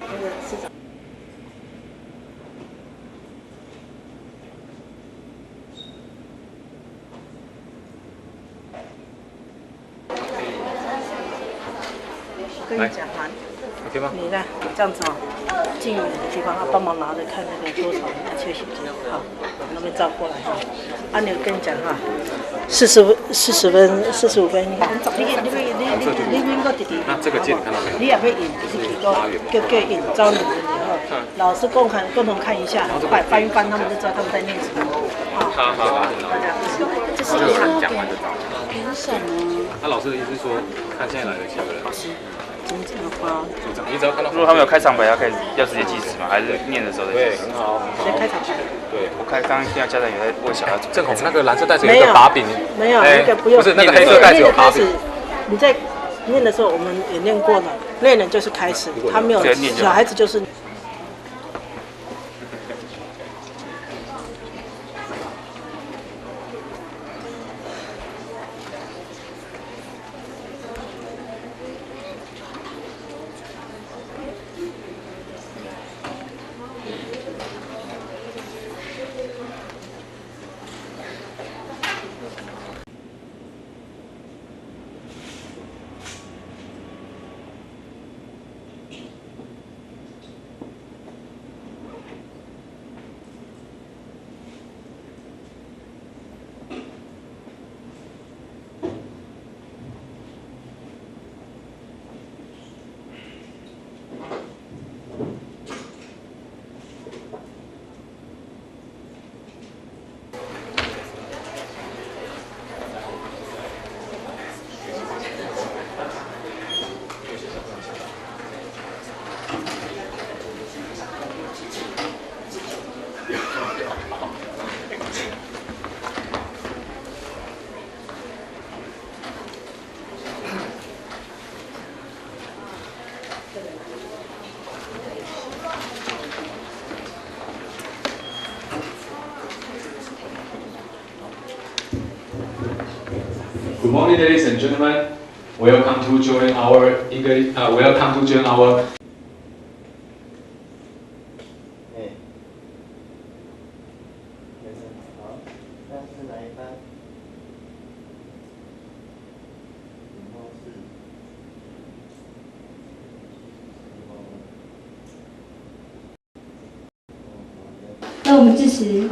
那个市长。我跟你讲嘛 ，OK 吗？你呢，这样子哦，进你的地方，帮忙拿着看那个多少人的缺血机，好，那边照过来哈。按钮跟你讲哈，45分，你应该弟弟。那这个键看到没有？你也会引，就是给引招你们以后，老师共同看一下，翻一翻，他们就知道他们在念什么。好，大家这是他讲完的照。评审呢？那老师的意思是说，看现在来了几个人？组长花，组长，你只要看到。如果他们有开场白，要直接计时吗？还是念的时候再计时？对，很好。直接开场白。对，我看刚刚现在家长有在问小孩子。正红那个蓝色袋子有一个把柄。没有，那个不用。不是那个黑色袋子有把柄。你在念的时候，我们也念过了，念人就是开始，他没有小孩子就是。Good morning, ladies and gentlemen. Welcome to join our Welcome to join our. 好，那是哪一班？那我们支持。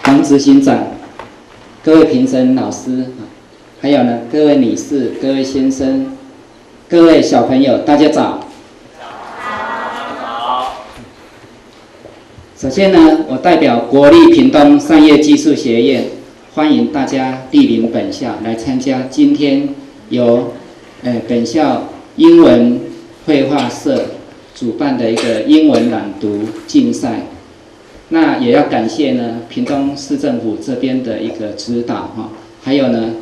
王执行长、各位评审老师，还有呢各位女士、各位先生、各位小朋友，大家早。首先呢，我代表国立屏东商业技术学院，欢迎大家莅临本校来参加今天由本校英文绘画社主办的一个英文朗读竞赛。那也要感谢呢屏东市政府这边的一个指导哈，还有呢，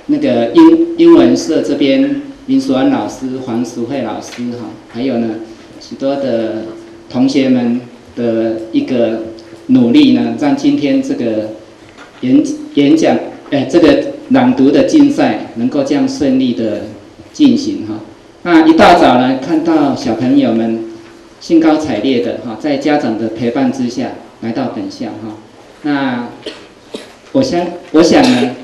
那个英文社这边林淑安老师、黄淑慧老师哈，还有呢许多的同学们的一个努力呢，让今天这个演讲这个朗读的竞赛能够这样顺利的进行哈。那一大早呢，看到小朋友们兴高采烈的哈，在家长的陪伴之下来到本校哈。那我想呢，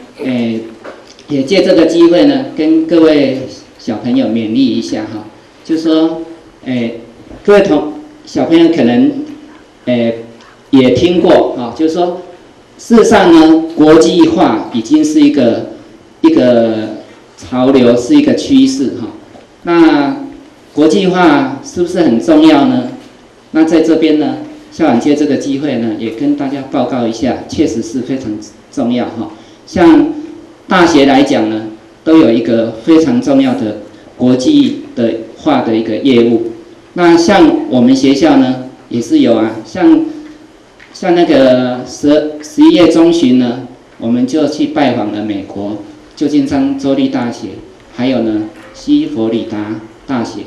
也借这个机会呢，跟各位小朋友勉励一下哈，就是说，各位小朋友可能也听过啊，就是说，事实上呢，国际化已经是一个潮流，是一个趋势哈。那国际化是不是很重要呢？那在这边呢，校长借这个机会呢，也跟大家报告一下，确实是非常重要哈。像大学来讲呢，都有一个非常重要的国际的化的一个业务。那像我们学校呢，也是有啊，像那个11月中旬呢，我们就去拜访了美国旧金山州立大学，还有呢西佛里达大学。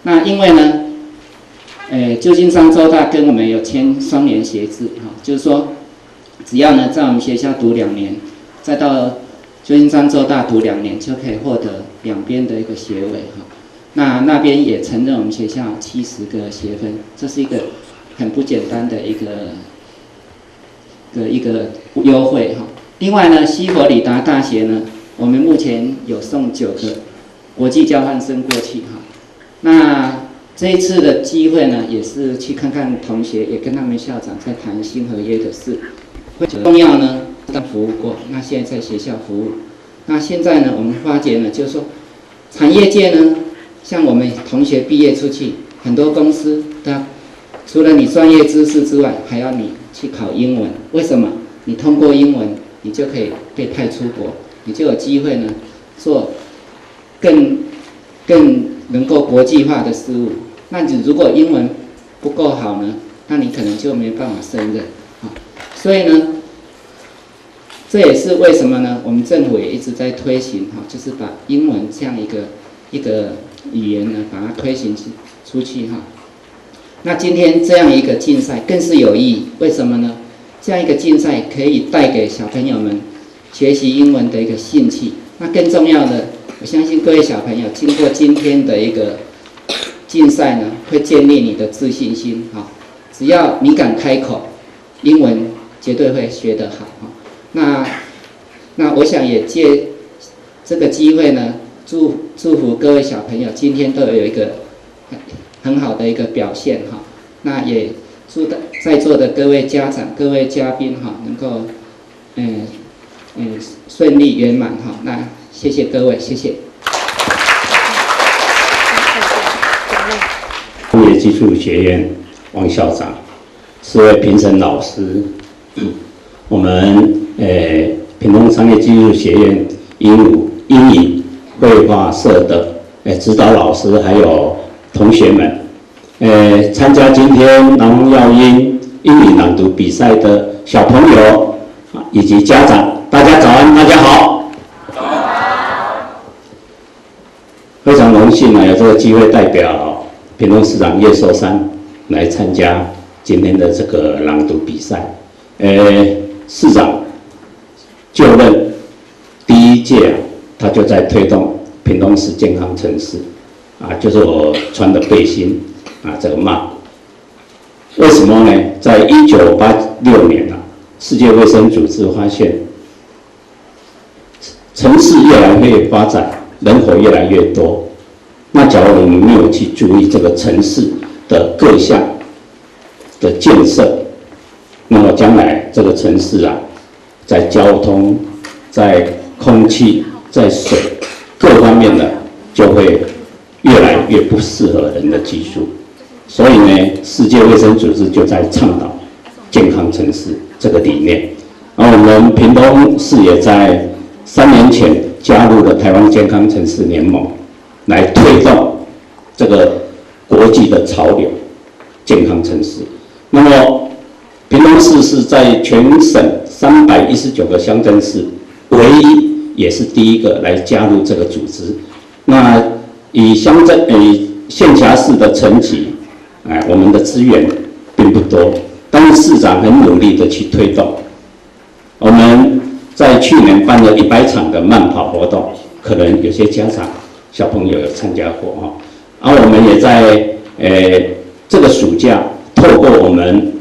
那因为呢，旧金山州大跟我们有签双联协制哈，就是说，只要呢在我们学校读2年，再到旧金山州大读2年，就可以获得2边的一个学位哈。那边也承认我们学校70个学分，这是一个很不简单的一个优惠哈。另外呢，西佛里达大学呢，我们目前有送9个国际交换生过去哈。那这一次的机会呢，也是去看看同学，也跟他们校长在谈新合约的事。重要呢，当服务过，那现在在学校服务。那现在呢，我们发觉呢，就是说，产业界呢，像我们同学毕业出去，很多公司它除了你专业知识之外，还要你去考英文。为什么？你通过英文，你就可以被派出国，你就有机会呢，做更能够国际化的事物。那你如果英文不够好呢，那你可能就没办法胜任啊。所以呢，这也是为什么呢？我们政府也一直在推行哈，就是把英文这样一个语言呢，把它推行出去哈。那今天这样一个竞赛更是有意义，为什么呢？这样一个竞赛可以带给小朋友们学习英文的一个兴趣。那更重要的，我相信各位小朋友经过今天的一个竞赛呢，会建立你的自信心哈。只要你敢开口，英文绝对会学得好哈。那我想也借这个机会呢，祝福各位小朋友今天都有一个很好的一个表现哈。那也祝在座的各位家长、各位嘉宾哈，能够顺利圆满哈。那谢谢各位，谢谢。工业技术学院王校长是位评审老师，我们屏东商业技术学院英语绘画社的指导老师，还有同学们，参加今天南方耀鹰英语朗读比赛的小朋友以及家长，大家早安，大家好。非常荣幸呢，有这个机会代表屏东市长叶寿山来参加今天的这个朗读比赛。市长就任第1届他就在推动屏东市健康城市就是我穿的背心这个帽。为什么呢？在1986年世界卫生组织发现，城市越来越发展，人口越来越多。那假如我们没有去注意这个城市的各项的建设，那么将来这个城市在交通、在空气、在水各方面的就会越来越不适合人的居住。所以呢，世界卫生组织就在倡导健康城市这个理念。而我们屏东市也在3年前加入了台湾健康城市联盟，来推动这个国际的潮流健康城市。那么屏东市是在全省319个乡镇市唯一也是第一个来加入这个组织。那以县辖市的层级，我们的资源并不多，但是市长很努力的去推动。我们在去年办了100场的慢跑活动，可能有些家长小朋友有参加过而我们也在这个暑假透过我们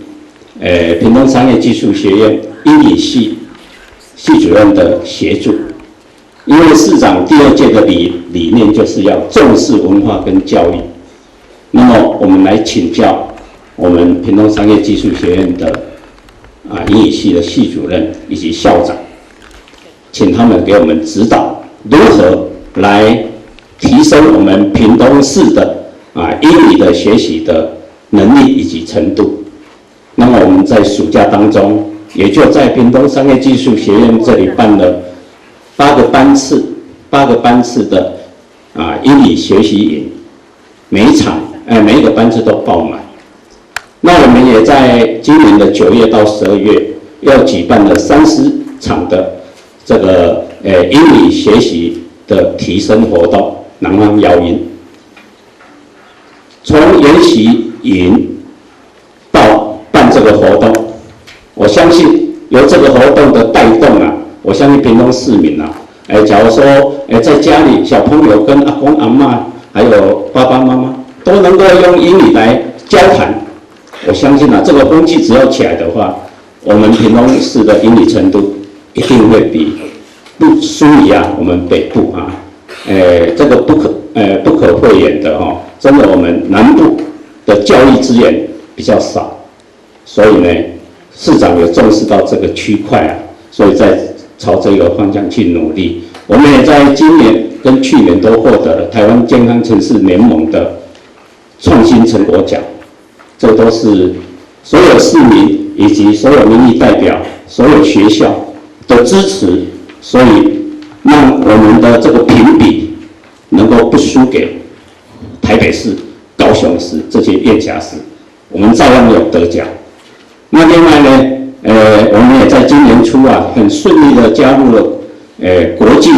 屏东商业技术学院英语系主任的协助，因为市长第2届的理念就是要重视文化跟教育。那么我们来请教我们屏东商业技术学院的英语系的系主任以及校长，请他们给我们指导如何来提升我们屏东市的英语的学习的能力以及程度。那么我们在暑假当中，也就在屏东商业技术学院这里办了8个班次的英语学习营，每一个班次都爆满。那我们也在今年的9月到12月，又举办了30场的这个英语学习的提升活动，南方耀鹰。从研习营到办这个活动，我相信由这个活动的带动啊，我相信屏东市民啊，假如说在家里小朋友跟阿公阿嬷还有爸爸妈妈都能够用英语来交谈，我相信啊，这个风气只要起来的话，我们屏东市的英语程度一定会不输于我们北部啊，这个不可讳言的哦，真的我们南部的教育资源比较少，所以呢，市长有重视到这个区块啊，所以在朝这个方向去努力。我们也在今年跟去年都获得了台湾健康城市联盟的创新成果奖，这都是所有市民以及所有民意代表、所有学校的支持，所以让我们的这个评比能够不输给台北市、高雄市这些院辖市，我们照样有得奖。那另外呢，我们也在今年初啊，很顺利的加入了国际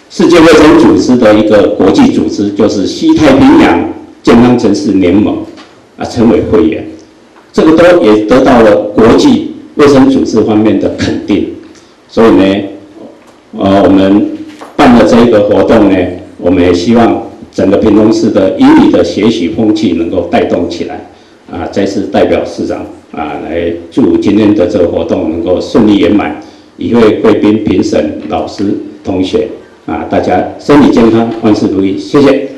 世界卫生组织的一个国际组织，就是西太平洋健康城市联盟啊，成为会员。这个也得到了国际卫生组织方面的肯定。所以呢，我们办了这一个活动呢，我们也希望整个屏东市的英语的学习风气能够带动起来。啊，再次代表市长啊，来祝今天的这个活动能够顺利圆满。与会贵宾、评审、老师、同学啊，大家身体健康，万事如意，谢谢。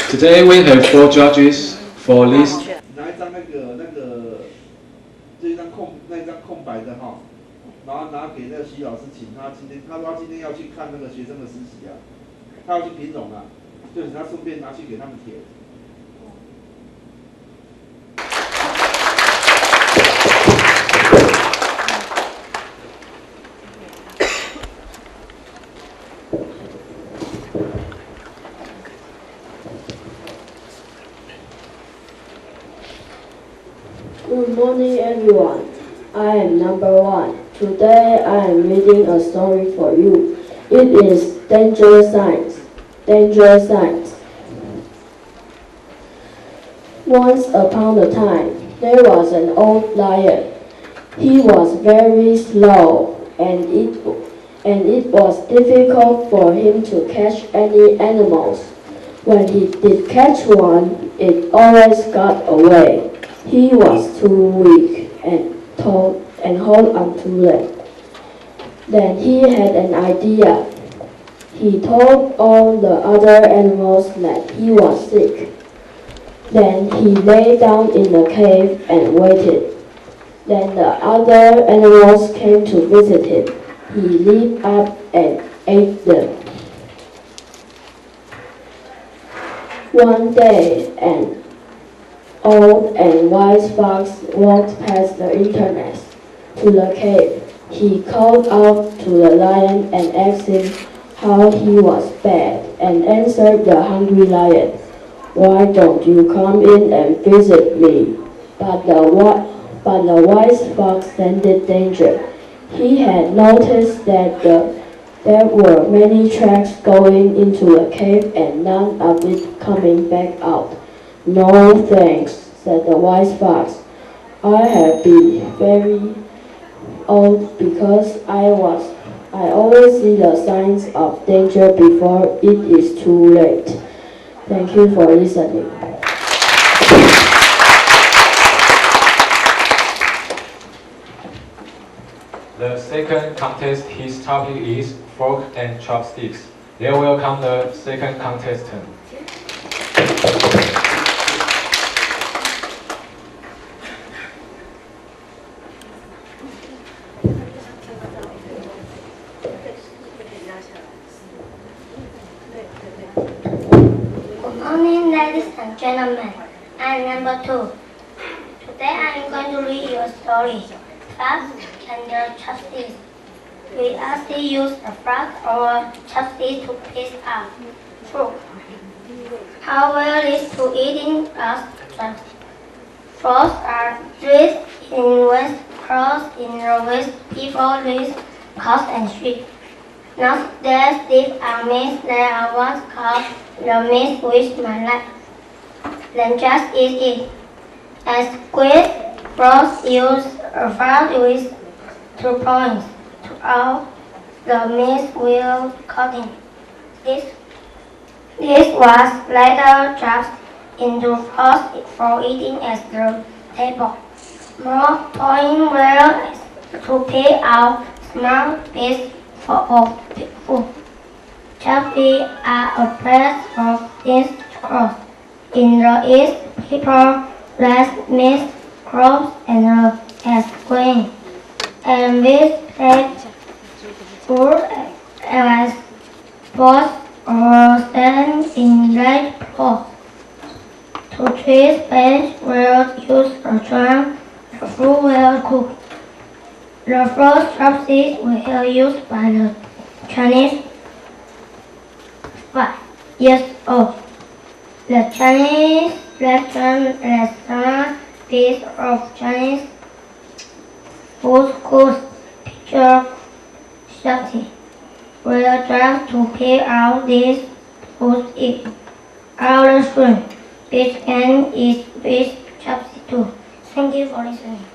Today we have 4 judges for this. 拿一张这一张空白的哈，然后拿给那个徐老师，请他今天要去看那个学生的实习啊，他要去评审啊，就请他顺便拿去给他们填。Good morning, everyone. I am number 1. Today I am reading a story for you. It is Dangerous Signs. Dangerous Signs. Once upon a time, there was an old lion. He was very slow, and it was difficult for him to catch any animals. When he did catch one, it always got away. He was too weak and hold on to them. Then he had an idea. He told all the other animals that he was sick. Then he lay down in the cave and waited. Then the other animals came to visit him. He leaped up and ate them. One day, an old and wise fox walked past the entrance to the cave. He called out to the lion and asked him how he was bad, and answered the hungry lion, "Why don't you come in and visit me?" But the wise fox scented danger. He had noticed that there were many tracks going into the cave and none of it coming back out. "No thanks," said the wise fox. "I have been very old because I always see the signs of danger before it is too late." Thank you for listening. The second contest, his topic is fork and chopsticks. Let's welcome the second contestant. Good morning, ladies and gentlemen. I am number 2. Today I am going to read you a story. Frogs and their chopsticks. We also use a frog or chopstick to pick up fruit. How well is to eating frogs? Frogs are dressed in wet clothes in rows before these cows and sheep. Not their teeth are missed. They are what's called the meat which then just eat it. As squid frogs use a frog with 2 points throughout the meat will coating. This was later chopped into frogs for eating at the table. More point were to pick out small pieces of food. Chubby are a place of this cross. In the East, people raise meat crops and as grain, and with plate food as pots or stand in red pots. To treat fish were used to drown the fruit well cooked. The first chopsticks were used by the Chinese 5 years old. The Chinese restaurant piece of Chinese food could picture chopsticks were tried to pick out these food eat. Our shrimp, fish can eat fish chopsticks too. Thank you for listening.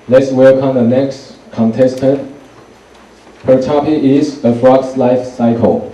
Let's welcome the next contestant. Her topic is a frog's life cycle.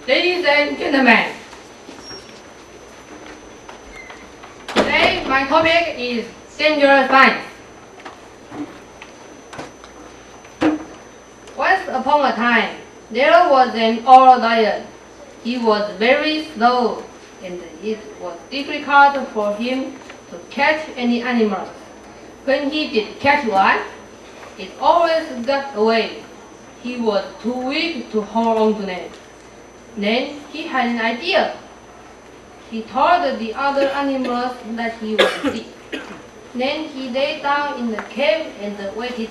Ladies and gentlemen, today my topic is dangerous science. Once upon a time, there was an old lion. He was very slow, and it was difficult for him to catch any animals. When he did catch one, it always got away. He was too weak to hold on to them. Then he had an idea. He told the other animals that he was sick. Then he lay down in the cave and waited.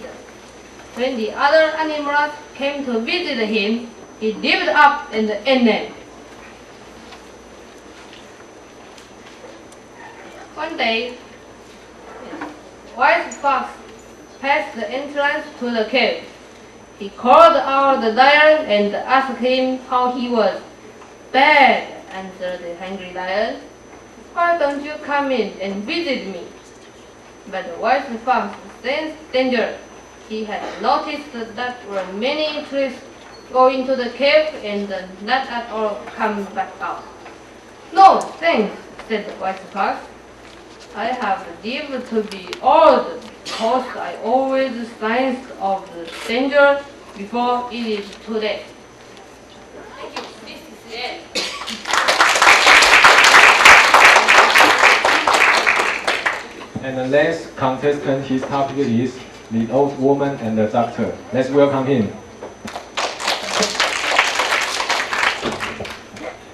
When the other animals came to visit him, he leaped up and ate them. One day, a white fox passed the entrance to the cave. He called out the lion and asked him how he was. "Bad," answered the hungry lion. "Why don't you come in and visit me?" But the white fox sensed danger. He had noticed that there were many trees going to the cave and not at all come back out. "No, thanks," said the white fox. "I have lived to be old because I always sensed of the danger before it is too late." Thank you. This is it. And the next contestant, his topic is the old woman and the doctor. Let's welcome him.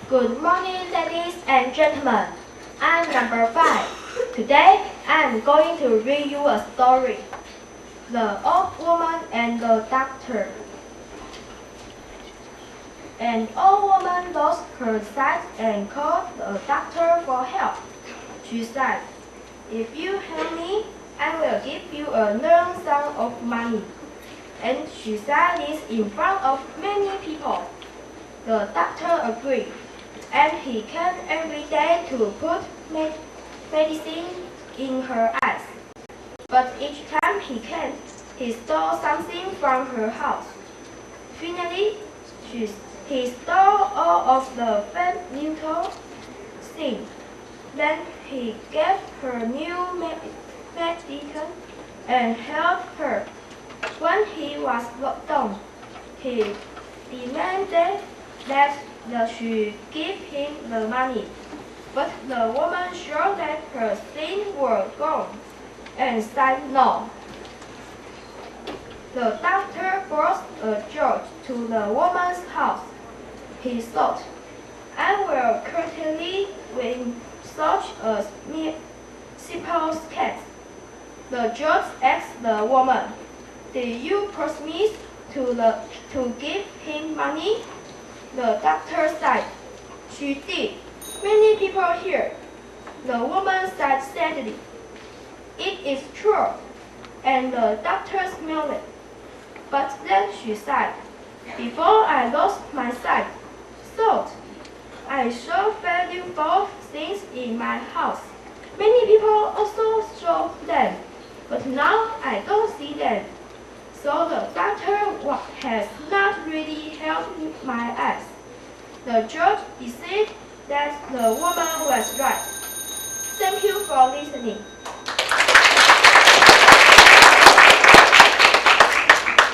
Good morning, ladies and gentlemen. I'm number 5. Today, I'm going to read you a story. The Old Woman and the Doctor. An old woman lost her sight and called the doctor for help. She said, If you help me, I will give you a lump sum of money. And she said this in front of many people. The doctor agreed, and he came every day to put medicine in her eyes. But each time he came, he stole something from her house. Finally, he stole all of the little things. Then he gave her new medicine and helped her. When he was done, he demanded that she give him the money. But the woman showed that her things were gone and said no. The doctor brought a judge to the woman's house. He thought, I will certainly win such a simple case. The judge asked the woman, did you promise to give him money? The doctor said, she did. Many people here. The woman said sadly, it is true. And the doctor smiled. But then she said, before I lost my sight, thought I saw valuable things in my house. Many people also saw them, but now I don't see them. So the doctor has not really helped my eyes. The judge decided that the woman was right. Thank you for listening.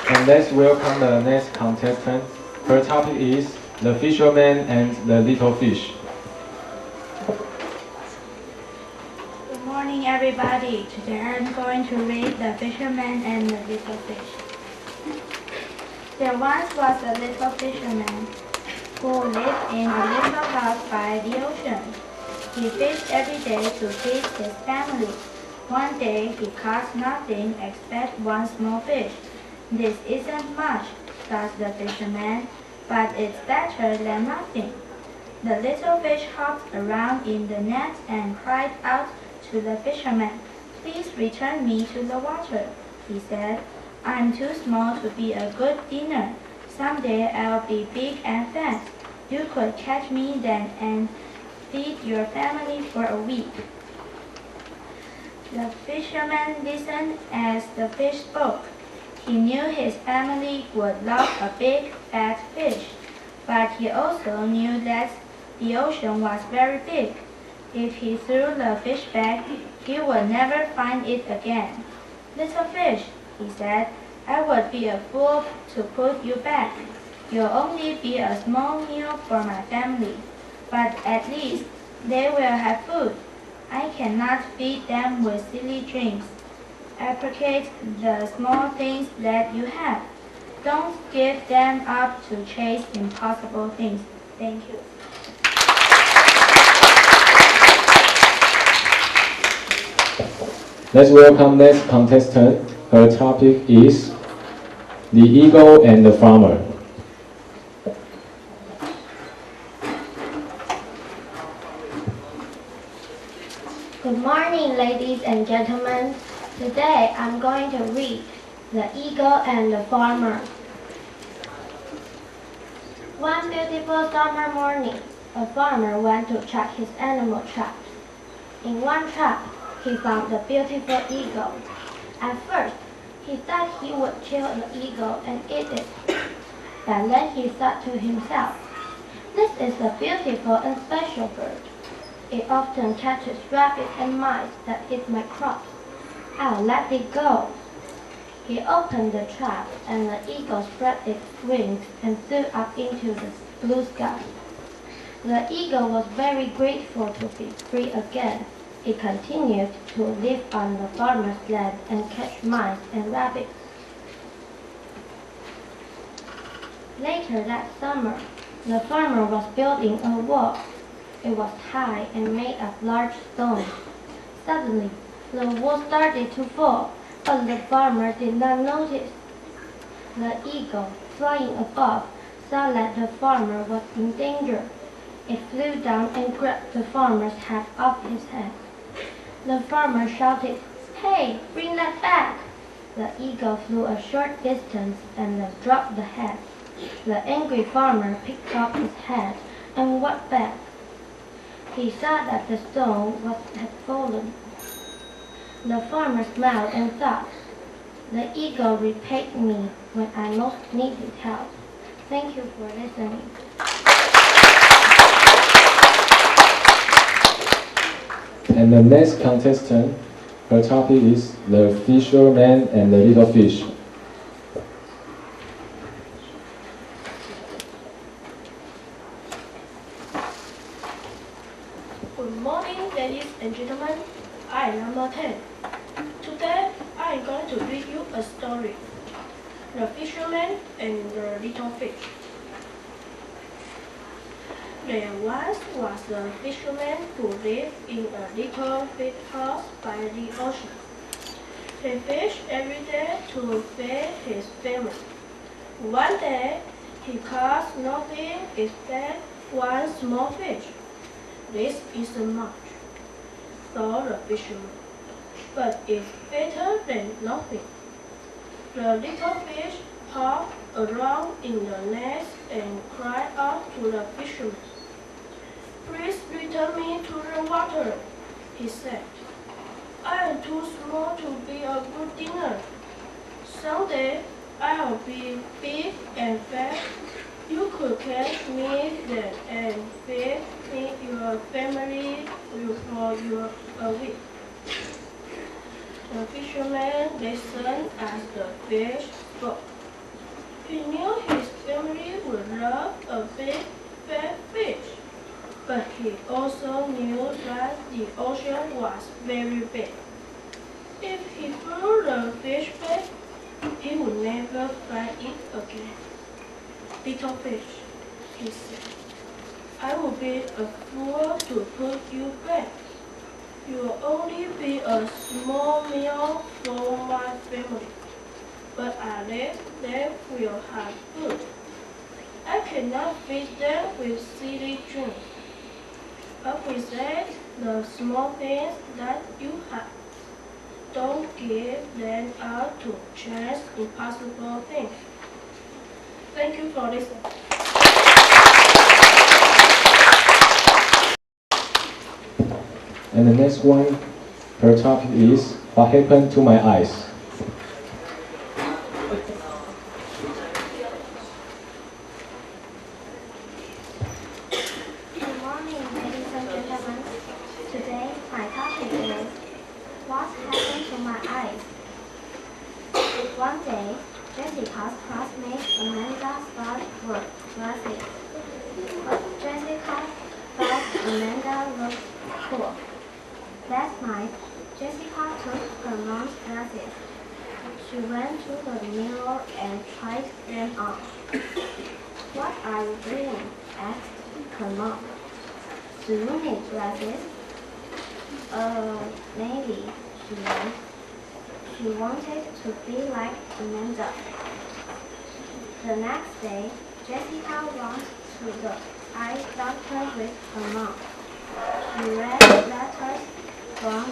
And let's welcome the next contestant. Her topic is The Fisherman and the Little Fish. Good morning, everybody. Today I'm going to read The Fisherman and the Little Fish. There once was a little fisherman who lived in a little house by the ocean. He fished every day to feed his family. One day he caught nothing except one small fish. This isn't much, thought the fisherman, but it's better than nothing. The little fish hopped around in the net and cried out to the fisherman, please return me to the water. He said, I'm too small to be a good dinner. Someday I'll be big and fat. You could catch me then and feed your family for a week. The fisherman listened as the fish spoke. He knew his family would love a big, fat fish, but he also knew that the ocean was very big. If he threw the fish back, he would never find it again. Little fish, he said, I would be a fool to put you back. You'll only be a small meal for my family, but at least they will have food. I cannot feed them with silly dreams. Appreciate the small things that you have. Don't give them up to chase impossible things. Thank you. Let's welcome next contestant. Her topic is The Eagle and the Farmer. Good morning, ladies and gentlemen. Today I'm going to read The Eagle and the Farmer. One beautiful summer morning, a farmer went to check his animal traps. In one trap, he found a beautiful eagle. At first, he thought he would kill the eagle and eat it. But then he thought to himself, this is a beautiful and special bird. It often catches rabbits and mice that eat my crops. I'll let it go. He opened the trap and the eagle spread its wings and flew up into the blue sky. The eagle was very grateful to be free again. It continued to live on the farmer's land and catch mice and rabbits. Later that summer, the farmer was building a wall. It was high and made of large stones. Suddenly, the wall started to fall, but the farmer did not notice. The eagle, flying above, saw that the farmer was in danger. It flew down and grabbed the farmer's hat off his head. The farmer shouted, "Hey, bring that back!" The eagle flew a short distance and then dropped the hat. The angry farmer picked up his hat and walked back. He saw that the stone had fallen. The farmer smiled and thought, "The eagle repaid me when I most needed help." Thank you for listening. And the next contestant, her topic is the fisherman and the little fish. Good morning, ladies and gentlemen. I am number 10. Today, I am going to read you a story. The Fisherman and the Little Fish. There once was a fisherman who lived in a little fish house by the ocean. He fished every day to feed his family. One day, he caught nothing except one small fish. "This isn't much," thought the fisherman, "but it's better than nothing." The little fish hopped around in the nest and cried out to the fisherman. "Please return me to the water," he said. "I am too small to be a good dinner. Someday I'll be big and fat. You could catch me then and feed me your family for a week." The fisherman listened as the fish spoke. He knew his family would love a big, fat fish, but he also knew that the ocean was very big. If he threw the fish back, he would never find it again. "Little fish," he said, "I would be a fool to put you back. You'll only be a small meal for my family, but at least they will have food. I cannot feed them with silly dreams. Appreciate the small things that you have. Don't give them out to chase impossible things." Thank you for listening. And the next one, her topic is what happened to my eyes. Good morning, ladies and gentlemen. Today, my topic is what happened to my eyes. One day, Jessica's classmate Amanda started her glasses. But Jessica thought Amanda looked cool. That night, Jessica took her mom's glasses. She went to the mirror and tried them on. "What are you doing?" asked her mom. "Do you need glasses?" Maybe," she said. She wanted to be like Amanda. The next day, Jessica went to the eye doctor with her mom. She read letters from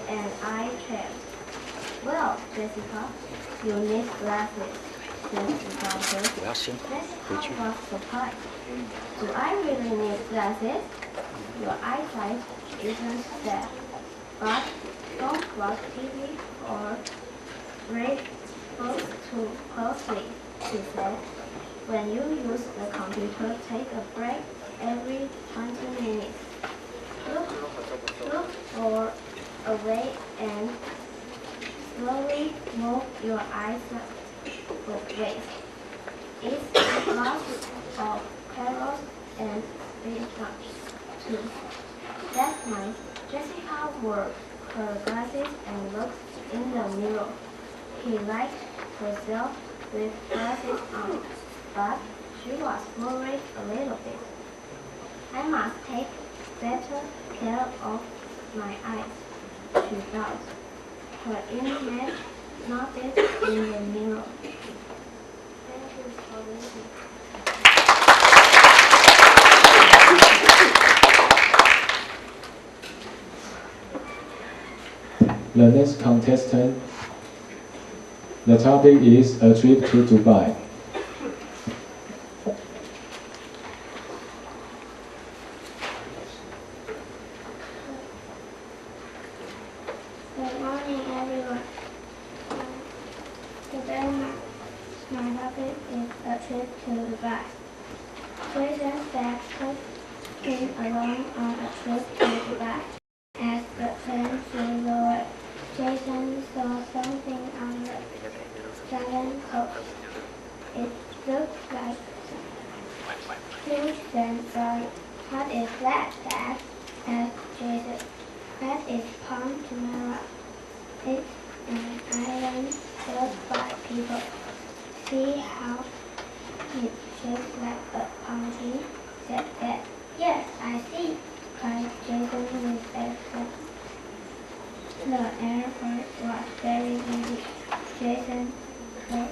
an eye chart. "Well, Jessica, you need glasses," said the doctor. Jessica was surprised. "Do I really need glasses? Your eyesight isn't bad, but don't watch TV or read books too closely," she said. "When you use the computer, take a break every 20 minutes. Look for away and slowly move your eyes both ways. It's lots of carrots and spinach too." That night, Jessica wore her glasses and looked in the mirror. She liked herself with glasses on, but she was worried a little bit. "I must take better care of my eyes," she thought. Her image nodded in the mirror. Thank you for listening. The next contestant, the topic is a trip to Dubai. Good morning, everyone. Today my topic is a trip to Dubai. Jason's dad took him along on a trip to Dubai. As the plane flew lower, Jason saw something on the giant coast. It looked like huge sand flying. What is that, Dad? Asked Jason. That is Palm Jumeirah. It's an island built by people. See how it shapes like a palm tree? Said Dad. Yes, I see, cried Jason with excitement. The airport was very busy. Jason was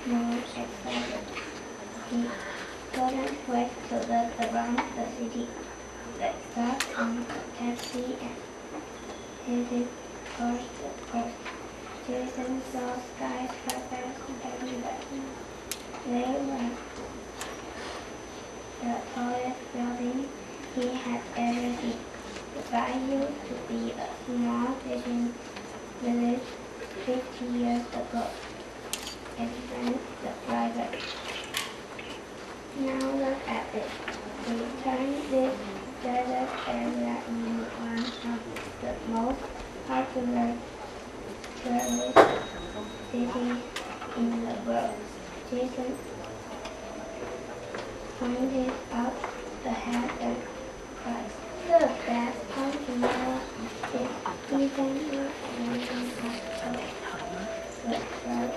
more excited. He couldn't wait to look around the city. They got on a taxi and headed towards the coast. Jason saw skyscrapers everywhere. They were the tallest building he had ever seen. Dubai used to be a small fishing village 50 years ago, explained the driver. Now look at it. We turned this desert area into one of the most popular tourist cities in the world. Jason pointed out ahead and cried, "Look, that's Palm Jumeirah. It's even more amazing than the crowd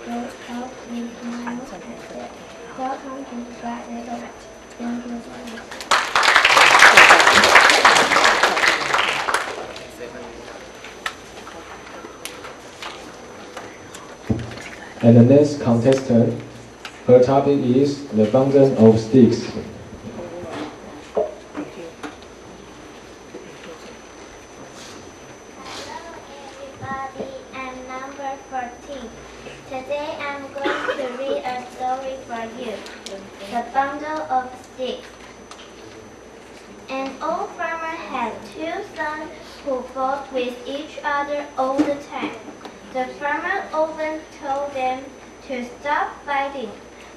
broke out in smiles and said, "Welcome to Dubai, little." Thank you very much. And the next contestant, her topic is the bundle of sticks. Everybody, I'm number 14. Today I'm going to read a story for you. The Bundle of Sticks. An old farmer had two sons who fought with each other all the time. The farmer often told them to stop fighting,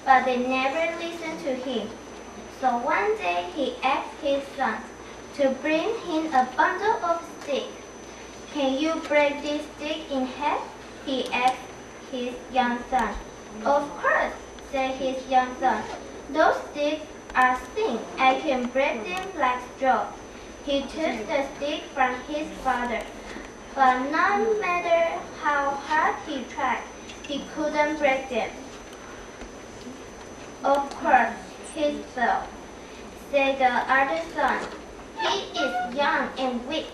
but they never listened to him. So one day he asked his sons to bring him a bundle of sticks. "Can you break this stick in half?" he asked his young son. "Of course," said his young son. "Those sticks are thin. I can break them like straw." He took the stick from his father, but no matter how hard he tried, he couldn't break them. "Of course, he fell," said the other son. "He is young and weak.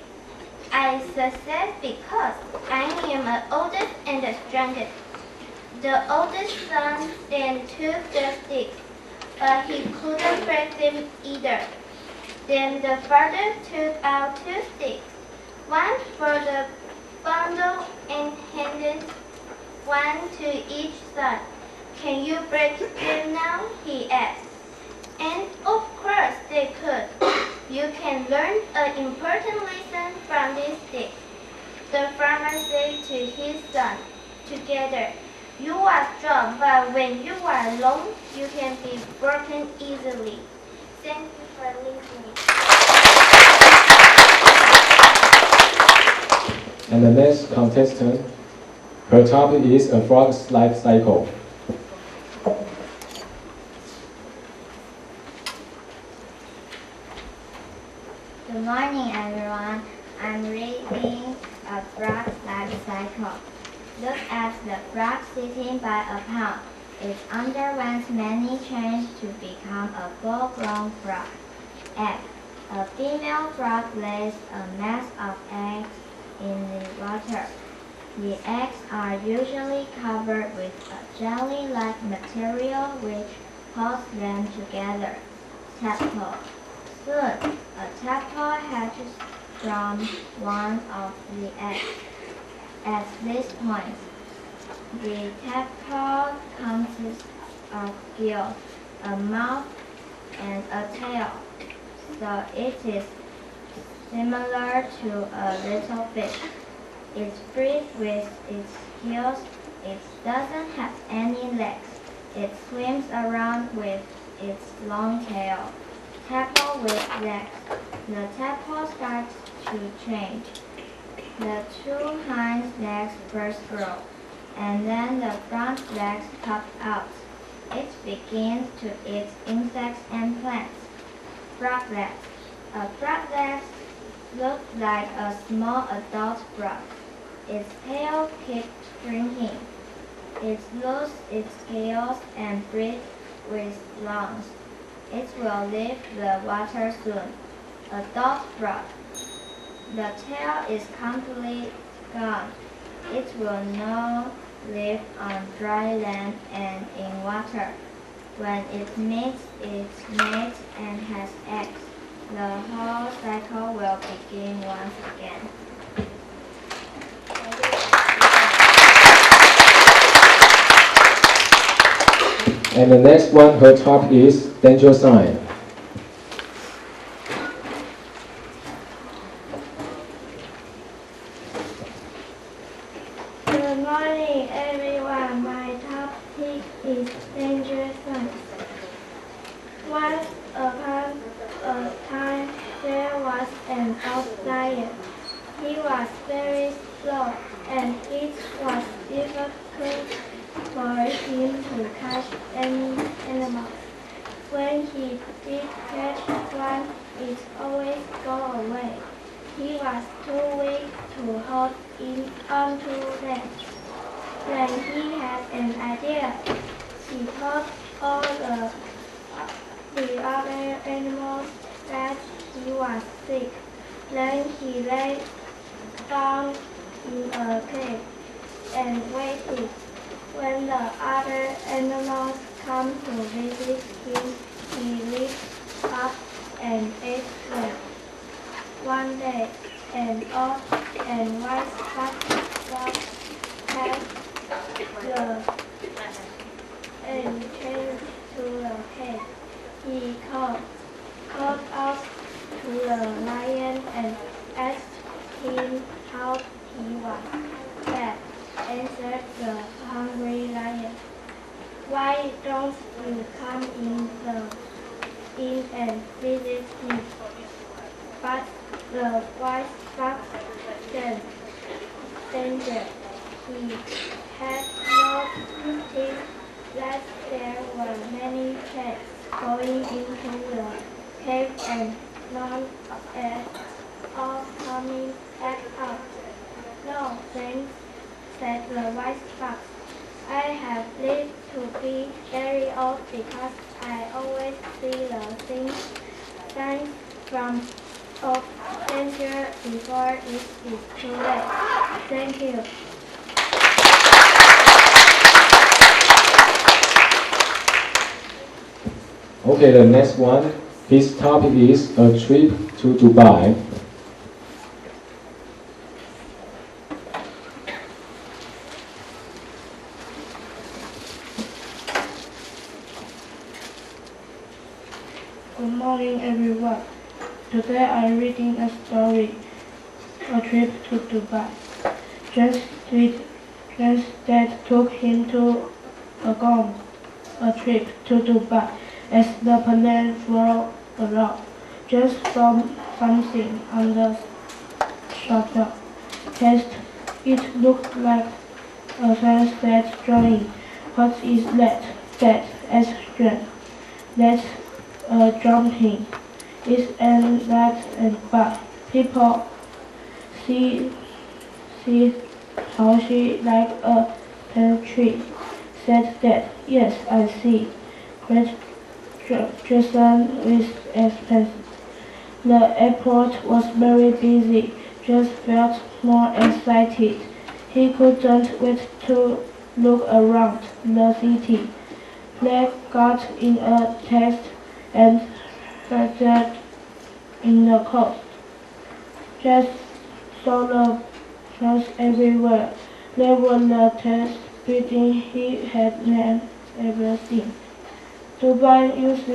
I succeed because I am the oldest and the strongest." The oldest son then took the sticks, but he couldn't break them either. Then the father took out two sticks, one for the bundle and handed one to each son. "Can you break them now?" he asked. And of course they could. "You can learn an important lesson from this stick," the farmer said to his son. "Together, you are strong, but when you are alone, you can be broken easily." Thank you for listening. And the next contestant, her topic is a frog's life cycle. Good morning, everyone. I'm reading a frog's life cycle. Look at the frog sitting by a pond. It underwent many changes to become a full-grown frog. Egg. A female frog lays a mass of eggs in the water. The eggs are usually covered with a jelly-like material which holds them together. Tadpole. Soon, a tadpole hatches from one of the eggs. at this point. The tadpole consists of gills, a mouth, and a tail, so it is similar to a little fish. It breathes with its gills. It doesn't have any legs. It swims around with its long tail. Tadpole with legs. The tadpole starts to change. The two hind legs first grow, and then the front legs pop out. It begins to eat insects and plants. Frog legs. A frog leg looks like a small adult frog. Its tail keeps shrinking. It loses its scales and breathes with lungs. It will leave the water soon. Adult frog. The tail is completely gone. It will now live on dry land and in water. When it meets its mate and has eggs, the whole cycle will begin once again. And the next one, her topic is danger sign. Good morning, everyone. My topic is danger signs. Once upon a time, there was an old lion. He was very slow, and it was difficult for him to catch any animal. When he did catch one, it always go away. He was too weak to hold onto them. Then he had an idea. He told all the other animals that he was sick. Then he lay down in a cave and waited. When the other animals come to visit him, he lifts up and ate them. One day, an old and white fox walked past the entrance to the cave. He called out to the lion and asked him how he was. That answered the hungry lion. Why don't you come in and visit me? But the white fox sensed danger. He had noticed that there were many cats going into the cave and none at all coming back out. No, thanks, said the white fox. I have lived to be very old because I always see the signs from of danger before it is too late. Thank you. Okay, the next one, his topic is a trip to Dubai. Good morning, everyone. Today I'm reading a story, A Trip to Dubai. James' dad took him to a trip to Dubai. As the plane flew around, James saw something on the shuttle test. It looked like a sunset drawing. What is that? Dad asked James. That's a jumping. Isn't that but people see how she like a palm tree, said Dad. Yes, I see. Great Jason with expense. The airport was very busy. Just felt more excited. He couldn't wait to look around the city. They got in a taxi and headed in the coast. Just saw the clothes everywhere. There was the test building. He had named everything. Dubai used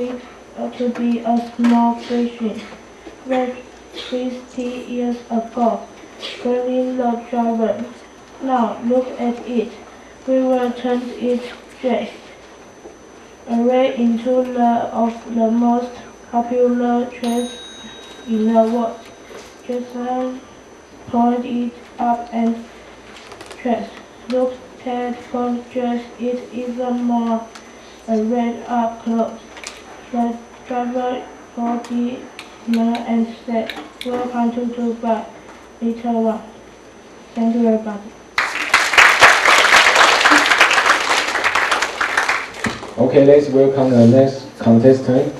to be a small fishing village 50 years ago. Bringing the driver. Now look at it. We will turn it just array into of the most popular trades in the world. Jason point it up and dress. Look at for dress it even more red up clothes. The driver got the and said, "Welcome to Dubai, little one." Thank you, everybody. Okay, let's welcome the next contestant.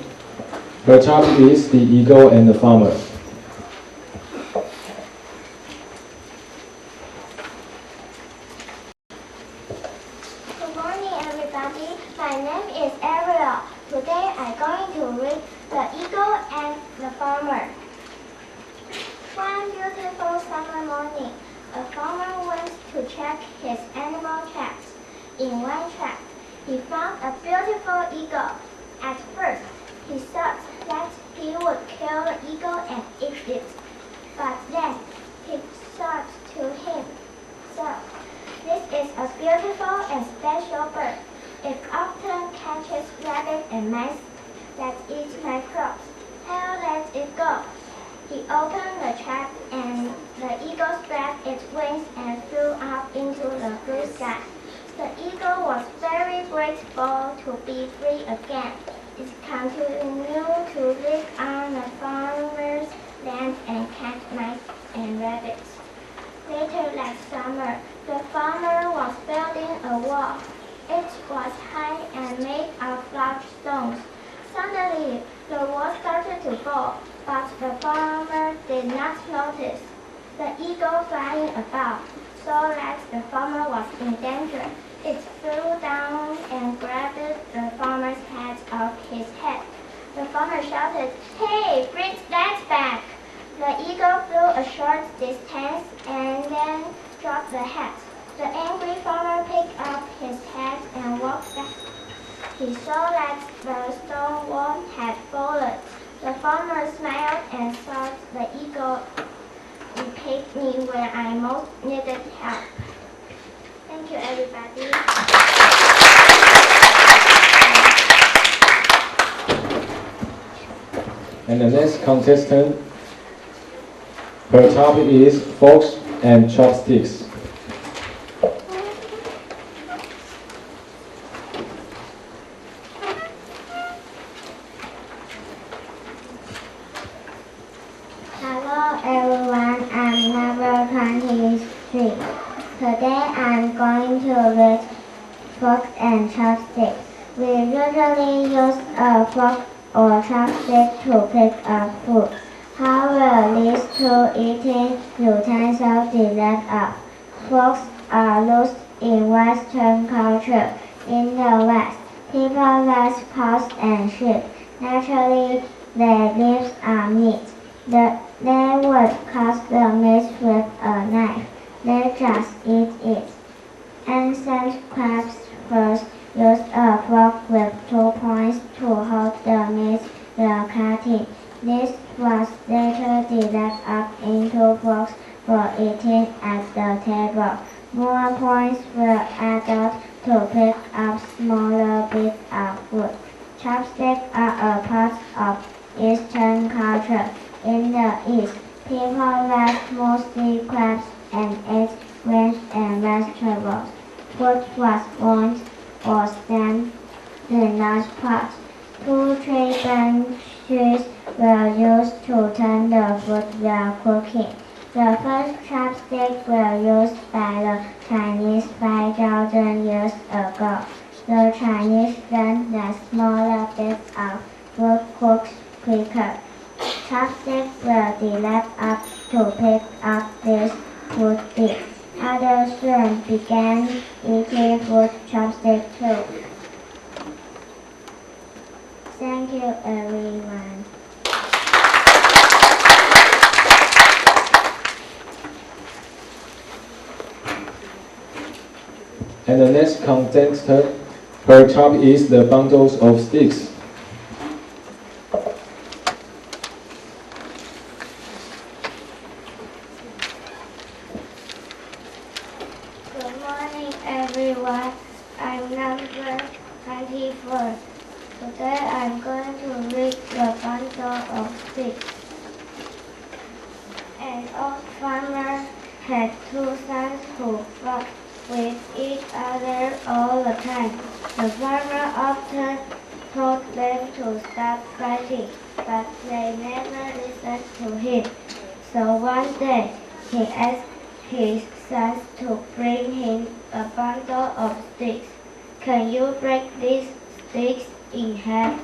Her topic is the eagle and the farmer. Good morning, everybody. My name is Ariel. Today I'm going to read The Eagle and the Farmer. One beautiful summer morning, a farmer went to check his animal tracks. In one track, he found a beautiful eagle. At first, he thought that he would kill the eagle and eat it. But then, he thought to himself, "This is a beautiful and special bird. It often catches rabbits and mice that eat my crops. I'll let it go." He opened the trap and the eagle spread its wings and flew up into the blue sky. The eagle was very grateful to be free again. It continued to live on the farmer's land and catch mice and rabbits. Later that summer, the farmer was building a wall. It was high and made of large stones. Suddenly, the wall started to fall, but the farmer did not notice. The eagle flying about saw that the farmer was in danger. It flew down and grabbed the farmer's head off his head. The farmer shouted, "Hey, bring that back!" The eagle flew a short distance and then dropped the head. The angry farmer picked up his head and walked back. He saw that the stone wall had fallen. The farmer smiled and thought, "The eagle repaid me when I most needed help." Thank you, everybody. And the next contestant, her topic is forks and chopsticks. Hello everyone, I'm number 23. Today I'm going to read forks and chopsticks. We usually use a fork or chopstick to pick up food. How will these two eating utensils develop up? Forks are used in Western culture. In the West, people raise cows and sheep. Naturally, their lips are meat. They would cut the meat with a knife. They just eat it. Ancient crafts first used a fork with 2 points to hold the meat while cutting. This was later developed up into forks for eating at the table. More points were added to pick up smaller bits of food. Chopsticks are a part of Eastern culture. In the East, people raised mostly crabs and ate grains and vegetables. Food was boiled or steamed in large pots. 2 tree branches were used to turn the food while cooking. The first chopsticks were used by the Chinese 5,000 years ago. The Chinese learned that smaller bits of food cooked quicker. Chopsticks were developed up to pick up these food bits. Others soon began eating food chopsticks too. Thank you, everyone. And the next contestant, her topic is the bundles of sticks. Good morning, everyone. I'm number 24. Today I'm going to read the bundle of sticks. An old farmer had two sons who fought with each other all the time. The farmer often told them to stop fighting, but they never listened to him. So one day, he asked his sons to bring him a bundle of sticks. Can you break these sticks in half?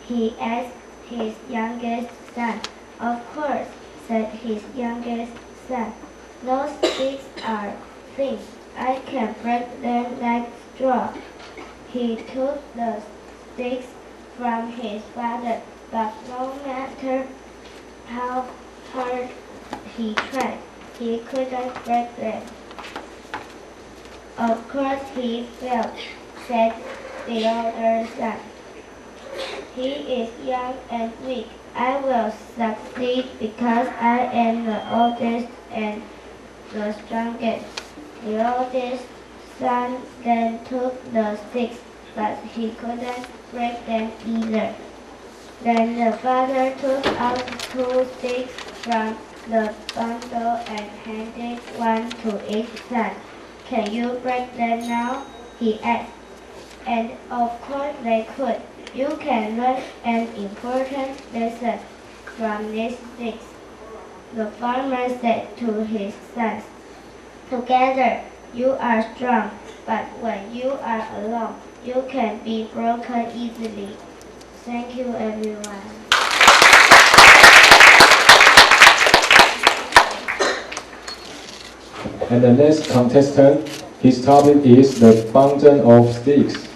He asked his youngest son. Of course, said his youngest son. Those sticks are thin. I can break them like straw. He took the sticks from his father, but no matter how hard he tried, he couldn't break them. Of course he failed, said the older son. He is young and weak. I will succeed because I am the oldest and the strongest. The oldest son then took the sticks, but he couldn't break them either. Then the father took out two sticks from the bundle and handed one to each son. Can you break them now? He asked. And of course they could. You can learn an important lesson from these sticks, the farmer said to his sons. Together you are strong, but when you are alone, you can be broken easily. Thank you, everyone. And the next contestant, his topic is the bundle of sticks.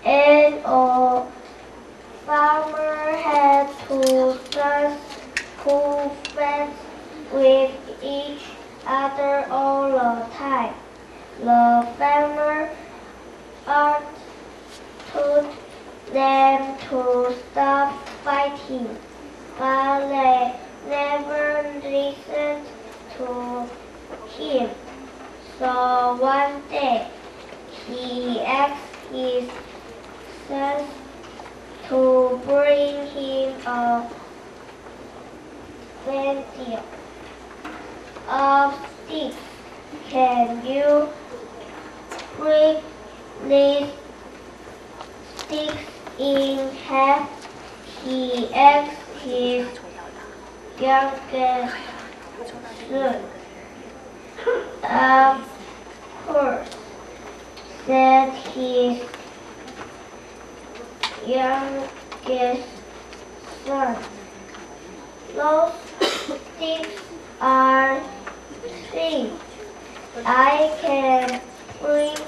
An old farmer had two sons who fought with each other all the time. The farmer told them to stop fighting, but they never listened to him. So one day, he asked his sons to bring him a bundle of sticks. Can you break these sticks in half? He asked his youngest son. Of course, said his youngest son. Those sticks are thin. I can break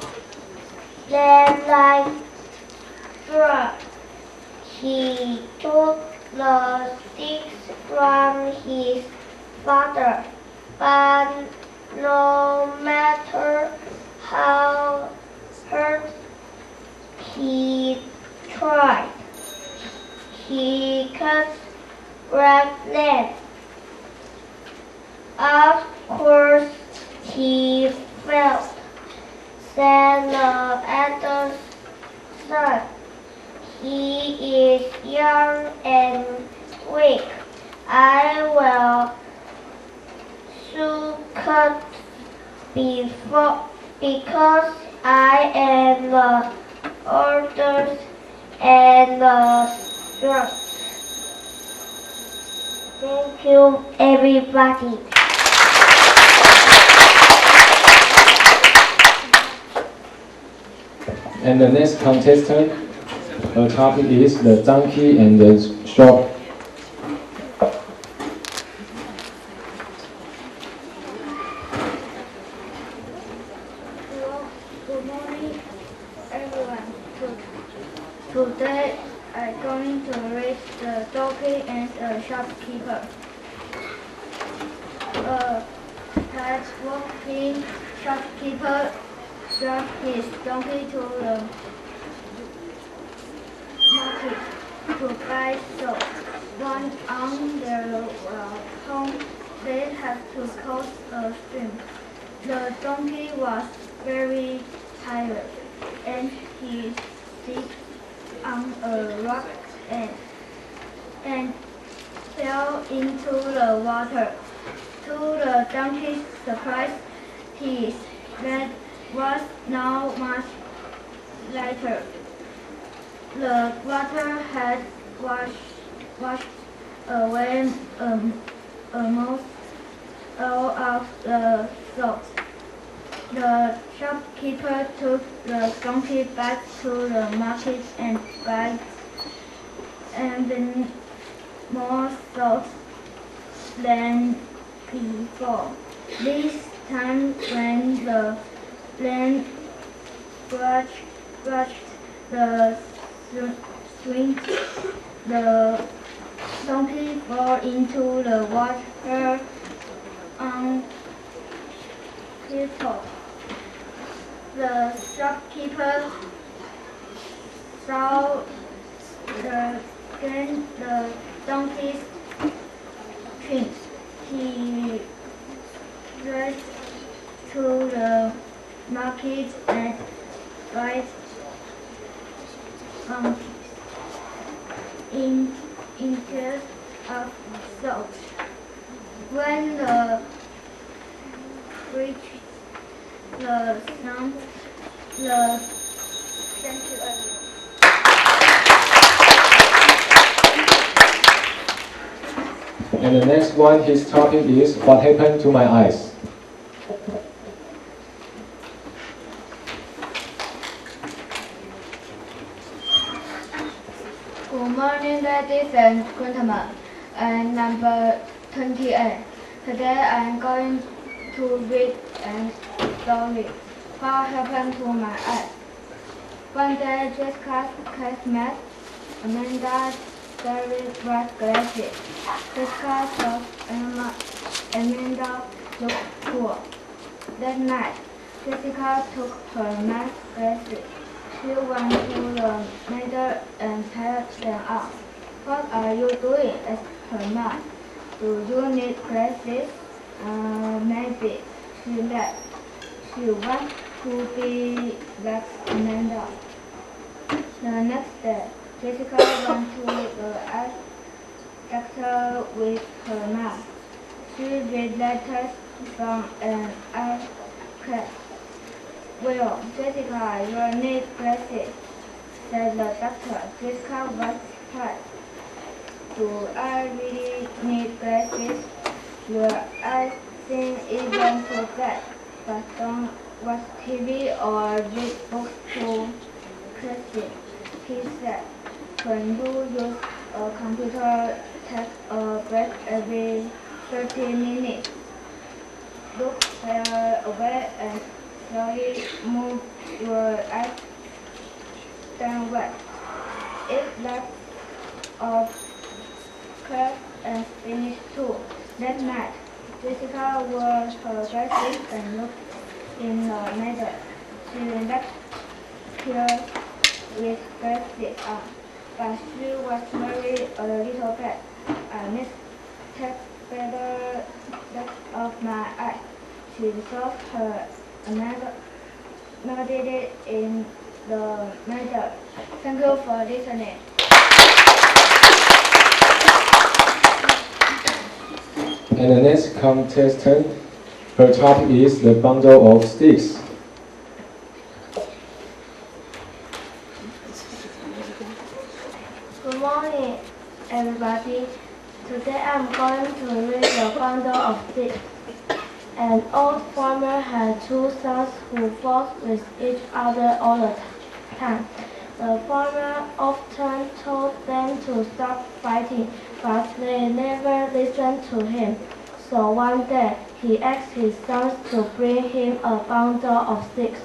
them like straw. He took the sticks from his father, but no matter how hard he tried, he couldn't break them. Of course, he failed, said the elder son. He is young and weak. I will soon cut because I am the oldest and the strongest. Thank you, everybody. And the next contestant, her topic is the donkey and the shop. Good morning, everyone. Today I'm going to read the donkey and the shopkeeper. A hard-working shopkeeper drove his donkey to the market to buy salt. Once on their home, they had to cross a stream. The donkey was very tired, and he sat on a rock and fell into the water. To the donkey's surprise, his bed was now much lighter. The water had washed away almost all of the salt. The shopkeeper took the donkey back to the market and bought even more salt than before. This time, when the rain brushed the swing, the donkey fell into the water on critical. The shopkeeper saw the donkey's trunk. He raced to the market and bought inches of salt. When the reached the sun, And the next one, his topic is what happened to my eyes. Good morning, ladies and gentlemen. I'm number 28. Today I'm going to read a story. What happened to my eyes? One day, Jessica's classmate, Amanda, very bright glasses. Jessica thought Amanda looked poor. That night, Jessica took her math glasses. She went to the mirror and tied them up. What are you doing? asked her mom. Do you need glasses? Maybe, she laughed. She wants to be like Amanda. The next day, Jessica went to the eye doctor with her mom. She read letters from an eye class. Well, Jessica, you need glasses, said the doctor. Jessica was surprised. Do I really need glasses? Your eyes seem even so bad, but don't watch TV or read books to classes, he said. When you use a computer, take a break every 30 minutes. Look far away and slowly move your eyes downward. Eat lots of class and finish too. That night, Jessica wore her glasses and looked in the mirror. She left here with glasses on, but she was very a little bad. I must take better look of my eyes. She saw her nodded in the mirror. Thank you for listening. And the next contestant, her topic is the bundle of sticks. Good morning, everybody. Today I'm going to read the bundle of sticks. An old farmer had two sons who fought with each other all the time. The farmer often told them to stop fighting, but they never listened to him. So one day, he asked his sons to bring him a bundle of sticks.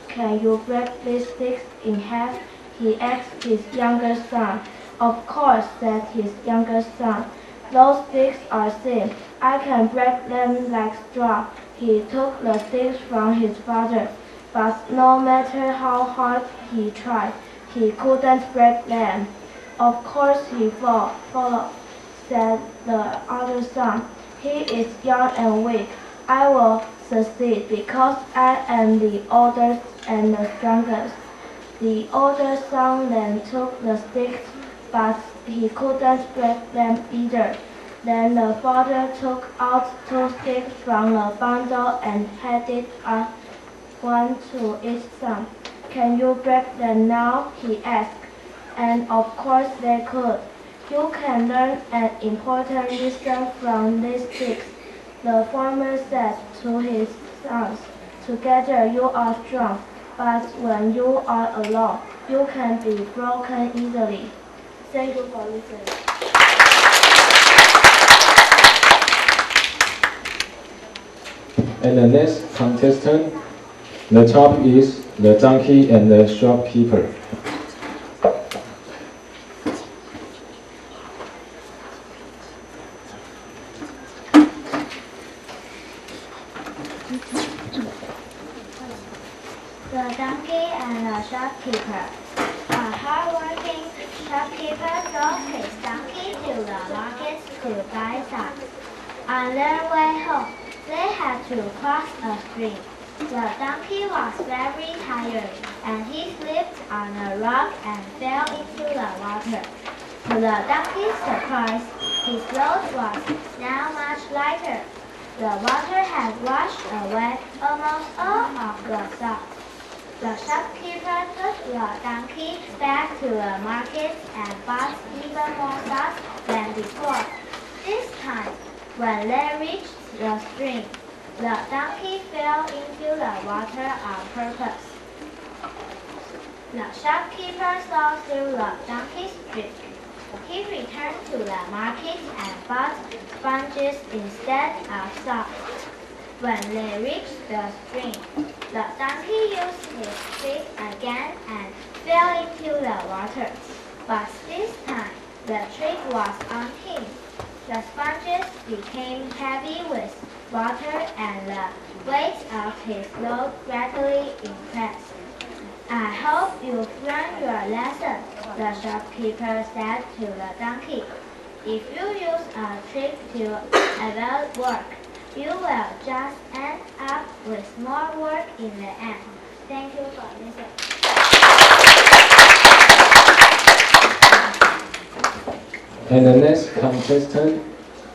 Can you break these sticks in half? he asked his younger son. Of course, said his younger son. Those sticks are thin. I can break them like straw. He took the sticks from his father, but no matter how hard he tried, he couldn't break them. Of course he followed, said the other son. He is young and weak. I will succeed because I am the oldest and the strongest. The older son then took the sticks, but he couldn't break them either. Then the father took out 2 sticks from the bundle and handed one to each son. Can you break them now? He asked. And of course they could. You can learn an important lesson from these sticks, the farmer said to his sons. Together you are strong, but when you are alone, you can be broken easily. Thank you for listening. And the next contestant, the topic is the donkey and the shopkeeper. The donkey and the shopkeeper. A hard-working shopkeeper drove his donkey to the market to buy socks. On their way home, they had to cross a stream. The donkey was very tired, and he slipped on a rock and fell into the water. To the donkey's surprise, his load was now much lighter. The water had washed away almost all of the socks. The shopkeeper took the donkey back to the market and bought even more socks than before. This time, when they reached the stream, the donkey fell into the water on purpose. The shopkeeper saw through the donkey's trick. He returned to the market and bought sponges instead of socks. When they reached the stream, the donkey used his trick again and fell into the water. But this time, the trick was on him. The sponges became heavy with water and the weight of his load gradually increased. I hope you've learned your lesson, the shopkeeper said to the donkey. If you use a trick to avoid work, you will just end up with more work in the end. Thank you for listening. And the next contestant,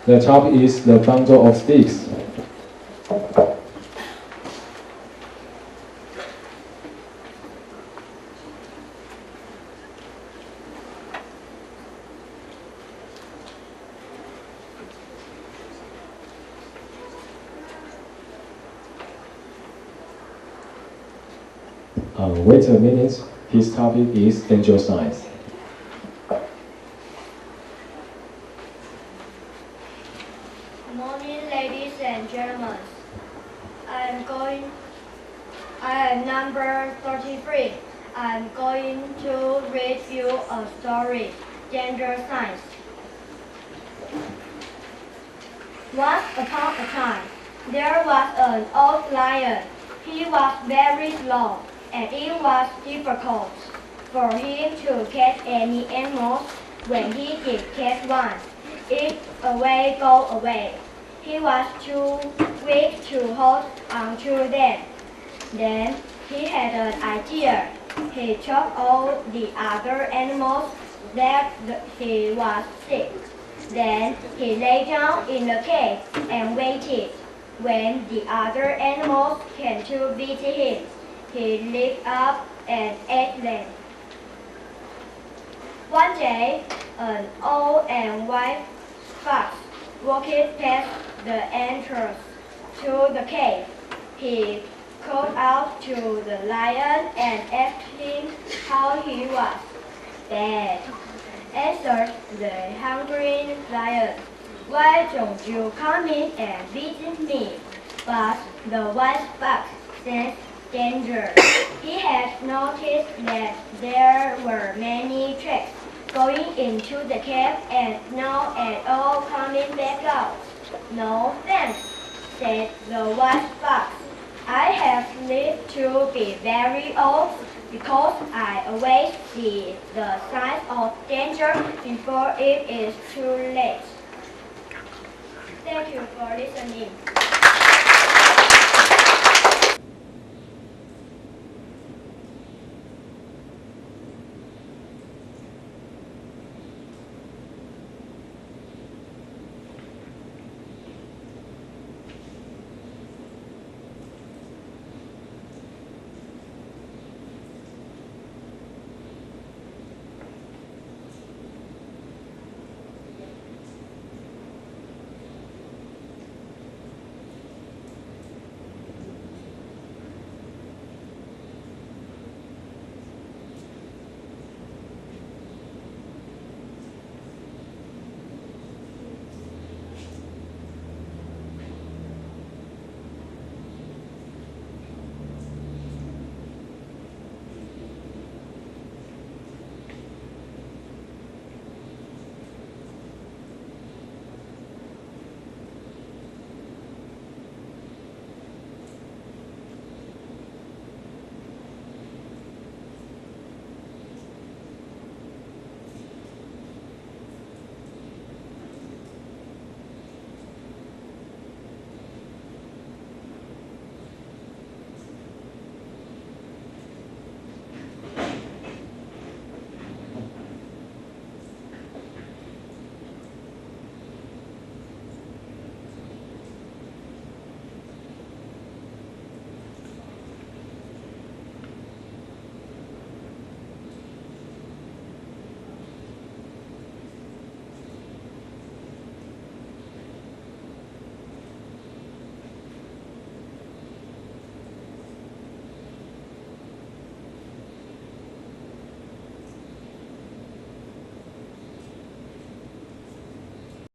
the topic is the bundle of sticks. Wait a minute, his topic is danger signs. Morning, ladies and gentlemen. I am number 33. I'm going to read you a story, Danger Signs. Once upon a time, there was an old lion. He was very slow, and it was difficult for him to catch any animals. When he did catch one, it go away. He was too weak to hold onto them. Then he had an idea. He told all the other animals that he was sick. Then he lay down in the cave and waited. When the other animals came to visit him, he leaped up and ate them. One day, an old and white fox walked past the entrance to the cave. He called out to the lion and asked him how he was. "Bad," answered the hungry lion. "Why don't you come in and visit me?" But the white fox said, danger. He had noticed that there were many tracks going into the cave and not at all coming back out. No thanks, said the white fox. I have lived to be very old because I always see the signs of danger before it is too late. Thank you for listening.